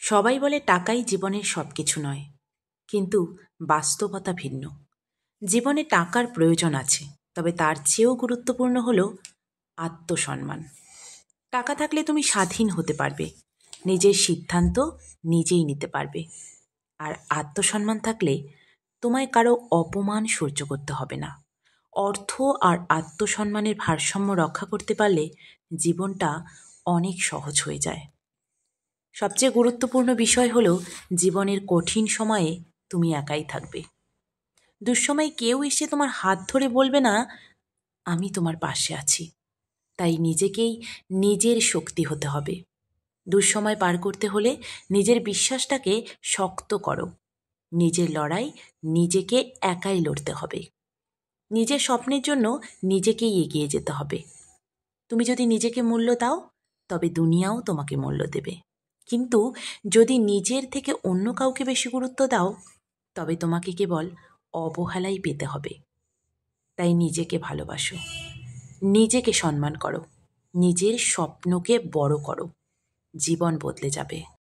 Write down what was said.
সবাই বলে টাকাই জীবনের সব কিছু নয়, কিন্তু বাস্তবতা ভিন্ন। জীবনে টাকার প্রয়োজন আছে, তবে তার চেয়েও গুরুত্বপূর্ণ হলো আত্মসম্মান। টাকা থাকলে তুমি স্বাধীন হতে পারবে, নিজের সিদ্ধান্ত নিজেই নিতে পারবে। আর আত্মসম্মান থাকলে তোমায় কারো অপমান সহ্য করতে হবে না। অর্থ আর আত্মসম্মানের ভারসাম্য রক্ষা করতে পারলে জীবনটা অনেক সহজ হয়ে যায়। সবচেয়ে গুরুত্বপূর্ণ বিষয় হলো জীবনের কঠিন সময়ে তুমি একাই থাকবে। দুঃসময়ে কেউ এসে তোমার হাত ধরে বলবে না, আমি তোমার পাশে আছি। তাই নিজেকেই নিজের শক্তি হতে হবে। দুঃসময় পার করতে হলে নিজের বিশ্বাসটাকে শক্ত করো। নিজের লড়াই নিজেকে একাই লড়তে হবে। নিজের স্বপ্নের জন্য নিজেকেই এগিয়ে যেতে হবে। তুমি যদি নিজেকে মূল্য দাও, তবে দুনিয়াও তোমাকে মূল্য দেবে। কিন্তু যদি নিজের থেকে অন্য কাউকে বেশি গুরুত্ব দাও, তবে তোমাকে কেবল অবহেলাই পেতে হবে। তাই নিজেকে ভালোবাসো, নিজেকে সম্মান করো, নিজের স্বপ্নকে বড় করো। জীবন বদলে যাবে।